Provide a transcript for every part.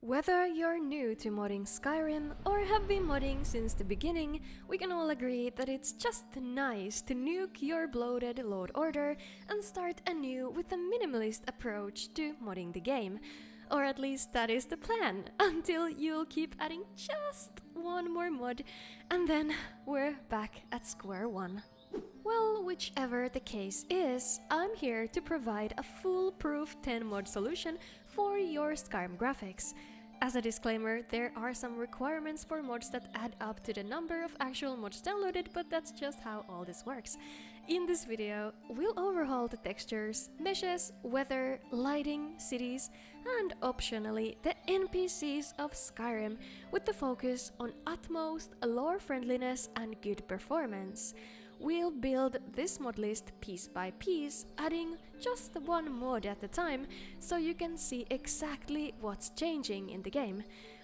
Whether you're new to modding Skyrim or have been modding since the beginning, we can all agree that it's just nice to nuke your bloated load order and start anew with a minimalist approach to modding the game. Or at least that is the plan, until you'll keep adding just one more mod, and then we're back at square one. Well, whichever the case is, I'm here to provide a foolproof 10 mod solution for your Skyrim graphics. As a disclaimer, there are some requirements for mods that add up to the number of actual mods downloaded, but that's just how all this works. In this video, we'll overhaul the textures, meshes, weather, lighting, cities, and optionally the NPCs of Skyrim with the focus on utmost lore friendliness and good performance. We'll build this mod list piece by piece, adding just one mod at a time, so you can see exactly what's changing in the game.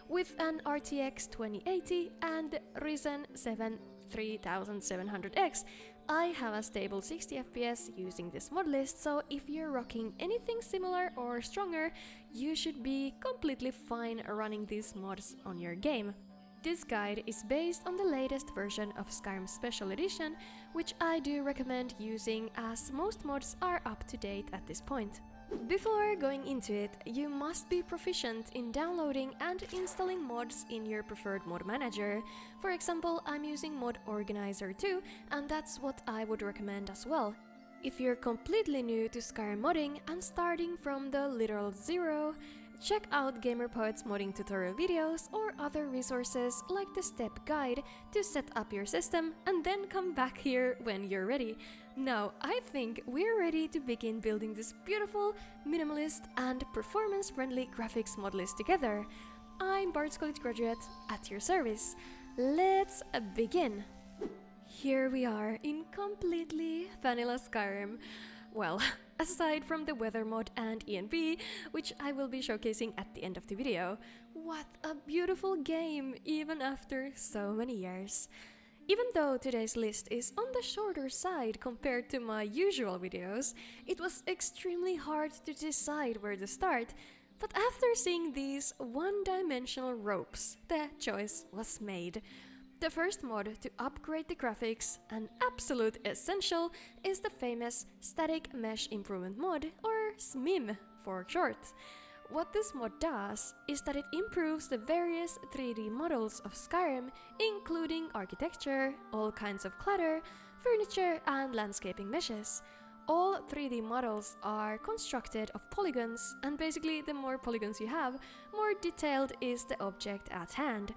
With an RTX 2080 and Ryzen 7 3700X, I have a stable 60 FPS using this mod list, so if you're rocking anything similar or stronger, you should be completely fine running these mods on your game. This guide is based on the latest version of Skyrim Special Edition, which I do recommend using as most mods are up to date at this point. Before going into it, you must be proficient in downloading and installing mods in your preferred mod manager. For example, I'm using Mod Organizer 2, and that's what I would recommend as well. If you're completely new to Skyrim modding and starting from the literal zero, check out GamerPoet's modding tutorial videos or other resources like the step guide to set up your system, and then come back here when you're ready. Now, I think we're ready to begin building this beautiful, minimalist and performance-friendly graphics mod list together. I'm Bard's College graduate at your service. Let's begin! Here we are in completely vanilla Skyrim. Well, aside from the weather mod and ENP, which I will be showcasing at the end of the video. What a beautiful game, even after so many years. Even though today's list is on the shorter side compared to my usual videos, it was extremely hard to decide where to start. But after seeing these one-dimensional ropes, the choice was made. The first mod to upgrade the graphics, an absolute essential, is the famous Static Mesh Improvement mod, or SMIM for short. What this mod does is that it improves the various 3D models of Skyrim, including architecture, all kinds of clutter, furniture, and landscaping meshes. All 3D models are constructed of polygons, and basically the more polygons you have, more detailed is the object at hand.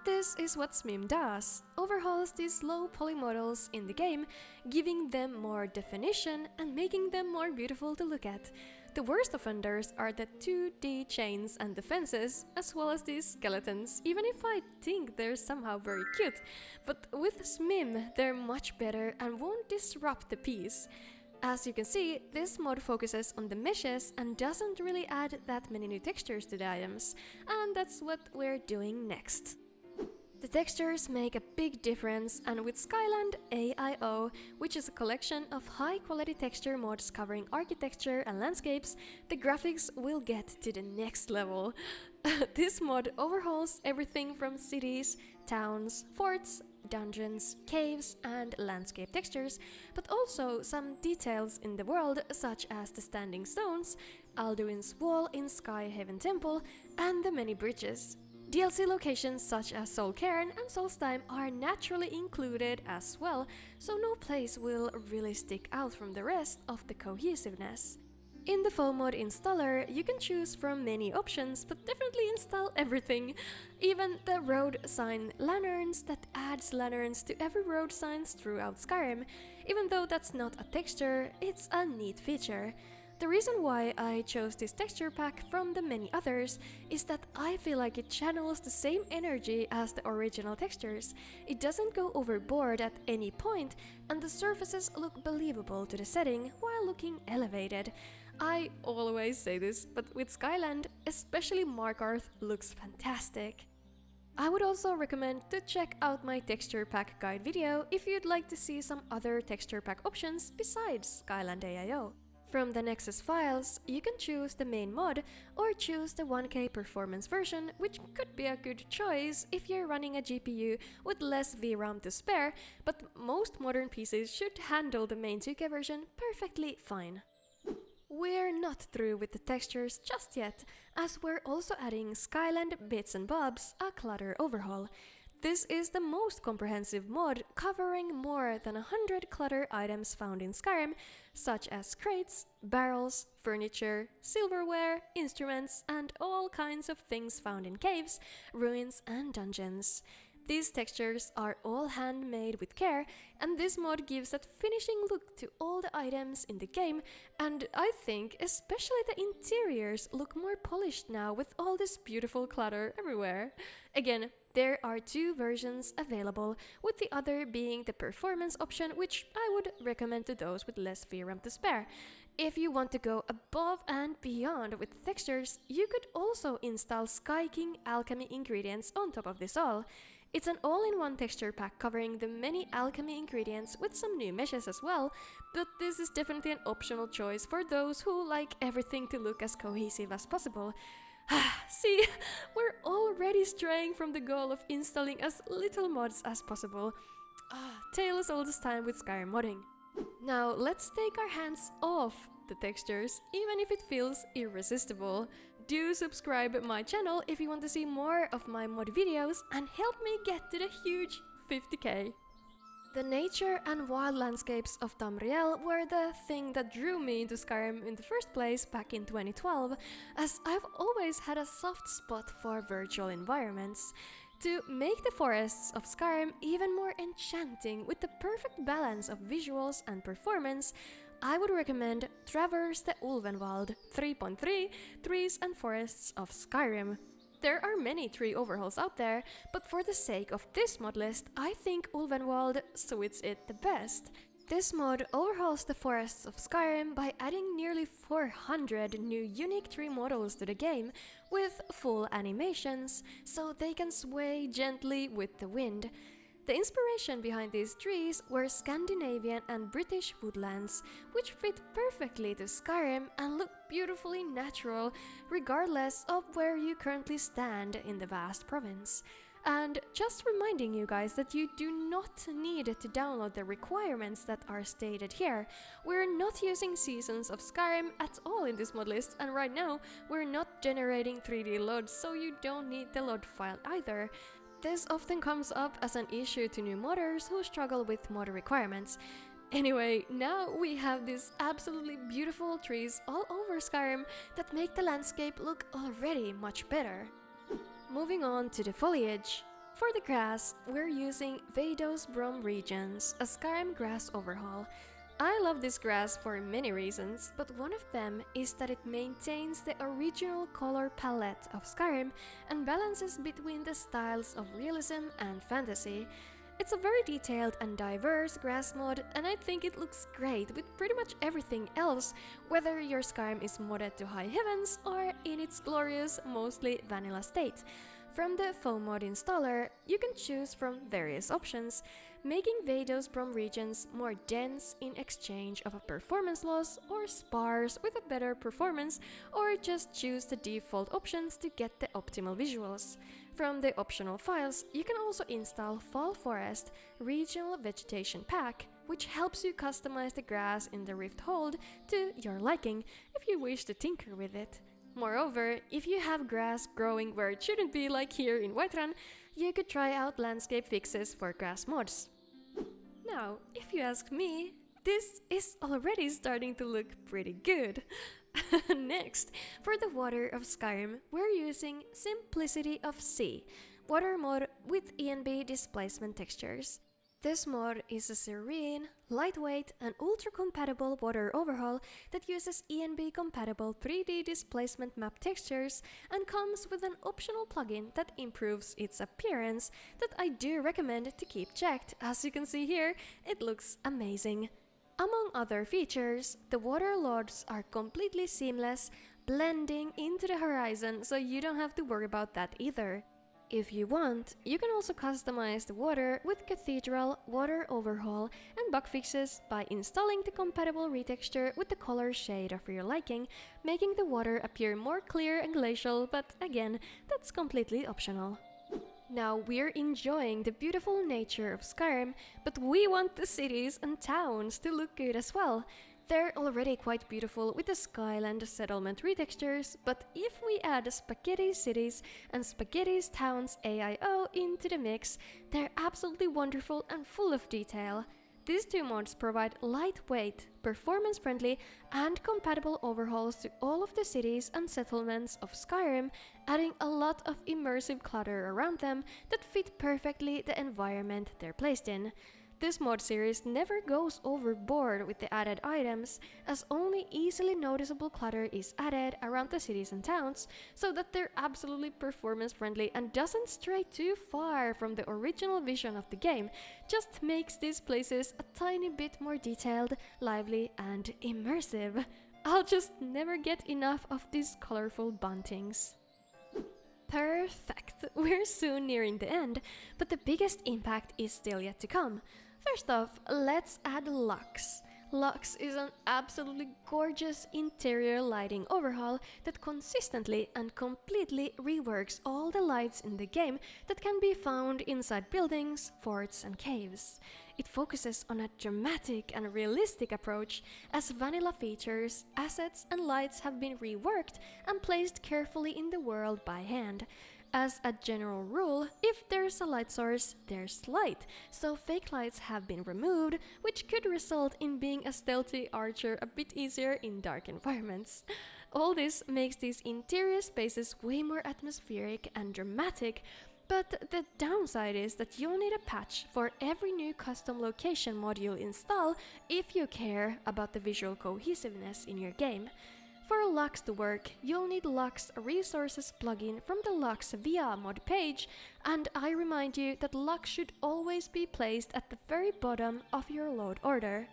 This is what SMIM does, overhauls these low poly models in the game, giving them more definition and making them more beautiful to look at. The worst offenders are the 2D chains and defenses, as well as these skeletons, even if I think they're somehow very cute. But with SMIM, they're much better and won't disrupt the piece. As you can see, this mod focuses on the meshes and doesn't really add that many new textures to the items, and that's what we're doing next. The textures make a big difference, and with Skyland AIO, which is a collection of high-quality texture mods covering architecture and landscapes, the graphics will get to the next level. This mod overhauls everything from cities, towns, forts, dungeons, caves, and landscape textures, but also some details in the world such as the standing stones, Alduin's wall in Skyhaven Temple, and the many bridges. DLC locations such as Sol Cairn and Solstheim are naturally included as well, so no place will really stick out from the rest of the cohesiveness. In the full mod installer, you can choose from many options, but definitely install everything. Even the road sign lanterns that adds lanterns to every road signs throughout Skyrim. Even though that's not a texture, it's a neat feature. The reason why I chose this texture pack from the many others is that I feel like it channels the same energy as the original textures. It doesn't go overboard at any point, and the surfaces look believable to the setting while looking elevated. I always say this, but with Skyland, especially Markarth looks fantastic. I would also recommend to check out my texture pack guide video if you'd like to see some other texture pack options besides Skyland AIO. From the Nexus files, you can choose the main mod or choose the 1K performance version, which could be a good choice if you're running a GPU with less VRAM to spare, but most modern PCs should handle the main 2K version perfectly fine. We're not through with the textures just yet, as we're also adding Skyland Bits and Bobs, a Clutter overhaul. This is the most comprehensive mod, covering more than 100 clutter items found in Skyrim, such as crates, barrels, furniture, silverware, instruments, and all kinds of things found in caves, ruins, and dungeons. These textures are all handmade with care, and this mod gives that finishing look to all the items in the game, and I think especially the interiors look more polished now with all this beautiful clutter everywhere. Again, there are 2 versions available, with the other being the performance option, which I would recommend to those with less VRAM to spare. If you want to go above and beyond with textures, you could also install Skyking Alchemy ingredients on top of this all. It's an all-in-one texture pack covering the many alchemy ingredients with some new meshes as well, but this is definitely an optional choice for those who like everything to look as cohesive as possible. See, we're already straying from the goal of installing as little mods as possible. Tales all this time with Skyrim modding. Now let's take our hands off the textures, even if it feels irresistible. Do subscribe my channel if you want to see more of my mod videos and help me get to the huge 50k. The nature and wild landscapes of Tamriel were the thing that drew me into Skyrim in the first place back in 2012, as I've always had a soft spot for virtual environments. To make the forests of Skyrim even more enchanting with the perfect balance of visuals and performance, I would recommend Traverse the Ulvenwald 3.3 Trees and Forests of Skyrim. There are many tree overhauls out there, but for the sake of this mod list, I think Ulvenwald suits it the best. This mod overhauls the forests of Skyrim by adding nearly 400 new unique tree models to the game, with full animations, so they can sway gently with the wind. The inspiration behind these trees were Scandinavian and British woodlands, which fit perfectly to Skyrim and look beautifully natural, regardless of where you currently stand in the vast province. And just reminding you guys that you do not need to download the requirements that are stated here. We're not using Seasons of Skyrim at all in this mod list, and right now we're not generating 3D LODs, so you don't need the LOD file either. This often comes up as an issue to new modders who struggle with mod requirements. Anyway, now we have these absolutely beautiful trees all over Skyrim that make the landscape look already much better. Moving on to the foliage. For the grass, we're using Veydosebrom regions, a Skyrim grass overhaul. I love this grass for many reasons, but one of them is that it maintains the original color palette of Skyrim and balances between the styles of realism and fantasy. It's a very detailed and diverse grass mod, and I think it looks great with pretty much everything else, whether your Skyrim is modded to high heavens or in its glorious, mostly vanilla state. From the foam mod installer, you can choose from various options, making Veydosebrom regions more dense in exchange of a performance loss, or sparse with a better performance, or just choose the default options to get the optimal visuals. From the optional files, you can also install Fall Forest Regional Vegetation Pack, which helps you customize the grass in the Rift Hold to your liking if you wish to tinker with it. Moreover, if you have grass growing where it shouldn't be, like here in Whiterun, you could try out landscape fixes for grass mods. Now, if you ask me, this is already starting to look pretty good. Next, for the water of Skyrim, we're using Simplicity of Sea, water mod with ENB displacement textures. This mod is a serene, lightweight, and ultra-compatible water overhaul that uses ENB-compatible 3D displacement map textures and comes with an optional plugin that improves its appearance that I do recommend to keep checked. As you can see here, it looks amazing. Among other features, the water lords are completely seamless, blending into the horizon, so you don't have to worry about that either. If you want, you can also customize the water with Cathedral, Water Overhaul, and bug fixes by installing the compatible retexture with the color shade of your liking, making the water appear more clear and glacial, but again, that's completely optional. Now we're enjoying the beautiful nature of Skyrim, but we want the cities and towns to look good as well. They're already quite beautiful with the Skyland settlement retextures, but if we add Spaghetti Cities and Spaghetti Towns AIO into the mix, they're absolutely wonderful and full of detail. These two mods provide lightweight, performance-friendly, and compatible overhauls to all of the cities and settlements of Skyrim, adding a lot of immersive clutter around them that fit perfectly the environment they're placed in. This mod series never goes overboard with the added items, as only easily noticeable clutter is added around the cities and towns, so that they're absolutely performance-friendly and doesn't stray too far from the original vision of the game, just makes these places a tiny bit more detailed, lively, and immersive. I'll just never get enough of these colorful buntings. Perfect! We're soon nearing the end, but the biggest impact is still yet to come. First off, let's add Lux. Lux is an absolutely gorgeous interior lighting overhaul that consistently and completely reworks all the lights in the game that can be found inside buildings, forts, and caves. It focuses on a dramatic and realistic approach, as vanilla features, assets, and lights have been reworked and placed carefully in the world by hand. As a general rule, if there's a light source, there's light, so fake lights have been removed, which could result in being a stealthy archer a bit easier in dark environments. All this makes these interior spaces way more atmospheric and dramatic, but the downside is that you'll need a patch for every new custom location mod you'll install if you care about the visual cohesiveness in your game. For Lux to work, you'll need Lux Resources plugin from the Lux Via mod page, and I remind you that Lux should always be placed at the very bottom of your load order.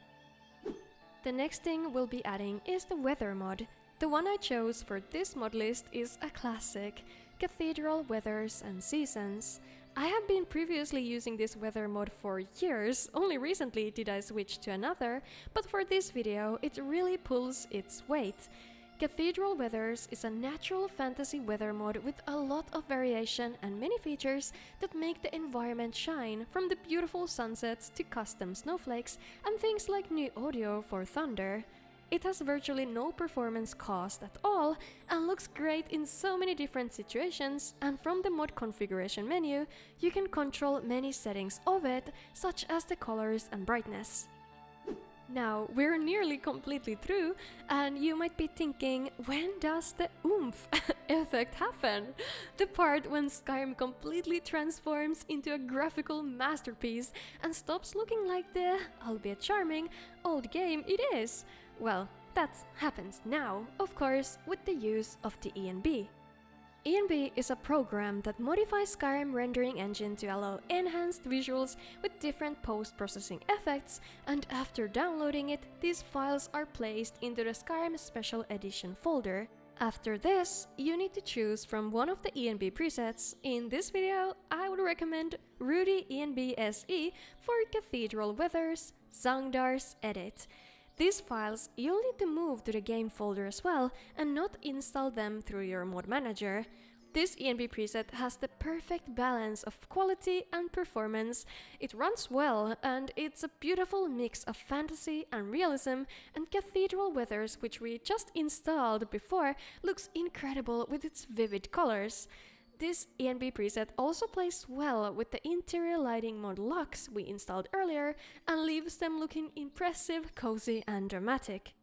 The next thing we'll be adding is the weather mod. The one I chose for this mod list is a classic, Cathedral Weathers and Seasons. I have been previously using this weather mod for years, only recently did I switch to another, but for this video it really pulls its weight. Cathedral Weathers is a natural fantasy weather mod with a lot of variation and many features that make the environment shine, from the beautiful sunsets to custom snowflakes and things like new audio for thunder. It has virtually no performance cost at all and looks great in so many different situations, and from the mod configuration menu you can control many settings of it, such as the colors and brightness. Now, we're nearly completely through, and you might be thinking, when does the oomph effect happen? The part when Skyrim completely transforms into a graphical masterpiece and stops looking like the, albeit charming, old game it is. Well, that happens now, of course, with the use of the ENB. ENB is a program that modifies Skyrim rendering engine to allow enhanced visuals with different post-processing effects, and after downloading it, these files are placed into the Skyrim Special Edition folder. After this, you need to choose from one of the ENB presets. In this video, I would recommend Rudy ENB SE for Cathedral Weathers, Zangdar's Edit. These files you'll need to move to the game folder as well, and not install them through your mod manager. This ENB preset has the perfect balance of quality and performance. It runs well, and it's a beautiful mix of fantasy and realism, and Cathedral Weathers, which we just installed before, looks incredible with its vivid colors. This ENB preset also plays well with the interior lighting mod Lux we installed earlier and leaves them looking impressive, cozy, and dramatic.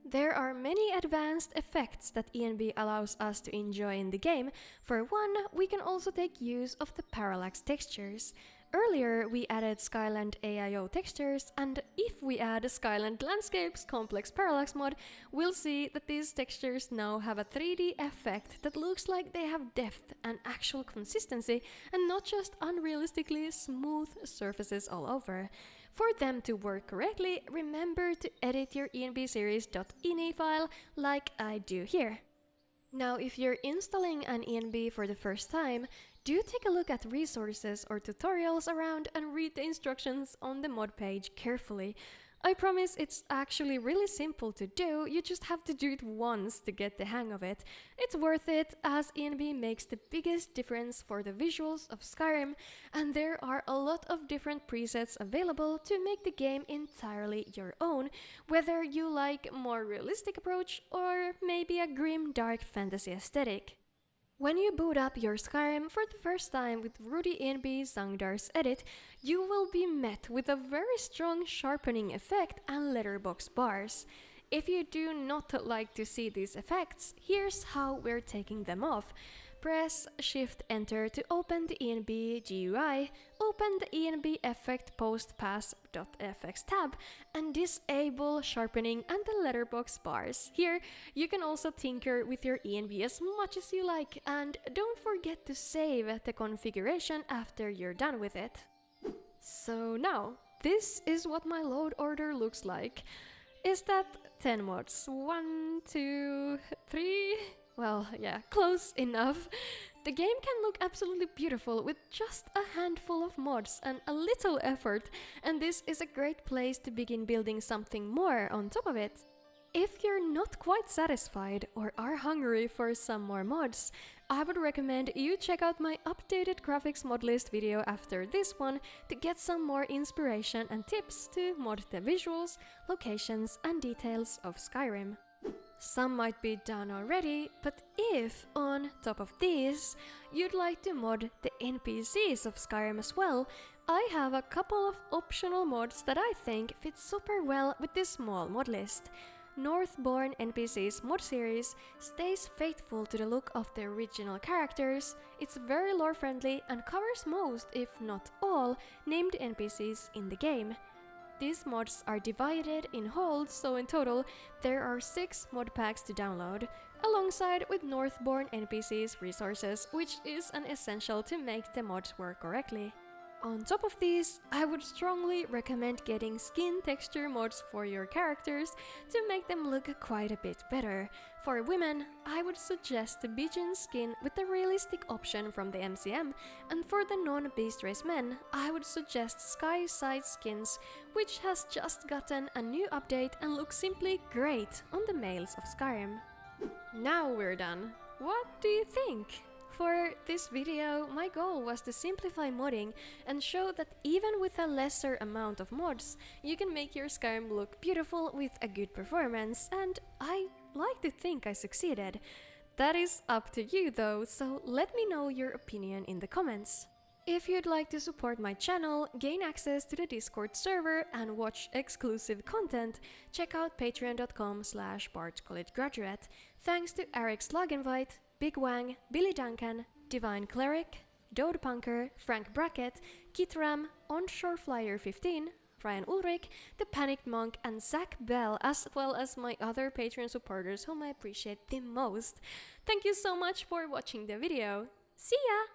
There are many advanced effects that ENB allows us to enjoy in the game. For one, we can also take use of the Parallax textures. Earlier, we added Skyland AIO textures, and if we add Skyland Landscapes Complex Parallax mod, we'll see that these textures now have a 3D effect that looks like they have depth and actual consistency, and not just unrealistically smooth surfaces all over. For them to work correctly, remember to edit your enbseries.ini file like I do here. Now, if you're installing an ENB for the first time, do take a look at resources or tutorials around and read the instructions on the mod page carefully. I promise it's actually really simple to do, you just have to do it once to get the hang of it. It's worth it, as ENB makes the biggest difference for the visuals of Skyrim, and there are a lot of different presets available to make the game entirely your own, whether you like a more realistic approach or maybe a grim dark fantasy aesthetic. When you boot up your Skyrim for the first time with Rudy ENB Zangdar's edit, you will be met with a very strong sharpening effect and letterbox bars. If you do not like to see these effects, here's how we're taking them off. Press Shift-Enter to open the ENB GUI, open the ENB Effect Postpass.fx tab, and disable sharpening and the letterbox bars. Here, you can also tinker with your ENB as much as you like, and don't forget to save the configuration after you're done with it. So now, this is what my load order looks like. Is that 10 mods? 1, 2, 3... Well, yeah, close enough. The game can look absolutely beautiful with just a handful of mods and a little effort, and this is a great place to begin building something more on top of it. If you're not quite satisfied or are hungry for some more mods, I would recommend you check out my updated graphics mod list video after this one to get some more inspiration and tips to mod the visuals, locations and details of Skyrim. Some might be done already, but if, on top of these, you'd like to mod the NPCs of Skyrim as well, I have a couple of optional mods that I think fit super well with this small mod list. Northborn NPCs mod series stays faithful to the look of the original characters, it's very lore friendly and covers most, if not all, named NPCs in the game. These mods are divided in holds, so in total there are 6 mod packs to download, alongside with Northborn NPCs resources, which is an essential to make the mods work correctly. On top of these, I would strongly recommend getting skin texture mods for your characters to make them look quite a bit better. For women, I would suggest the Bijan skin with the realistic option from the MCM, and for the non-beast race men, I would suggest Sky Side skins, which has just gotten a new update and looks simply great on the males of Skyrim. Now we're done. What do you think? For this video, my goal was to simplify modding and show that even with a lesser amount of mods, you can make your Skyrim look beautiful with a good performance, and I like to think I succeeded. That is up to you though, so let me know your opinion in the comments. If you'd like to support my channel, gain access to the Discord server and watch exclusive content, check out patreon.com/bartcollegegraduate. Thanks to Eric's Lagenvite, Big Wang, Billy Duncan, Divine Cleric, Dode Punker, Frank Brackett, Kitram, Onshore Flyer 15, Ryan Ulrich, The Panicked Monk and Zach Bell, as well as my other Patreon supporters whom I appreciate the most. Thank you so much for watching the video. See ya!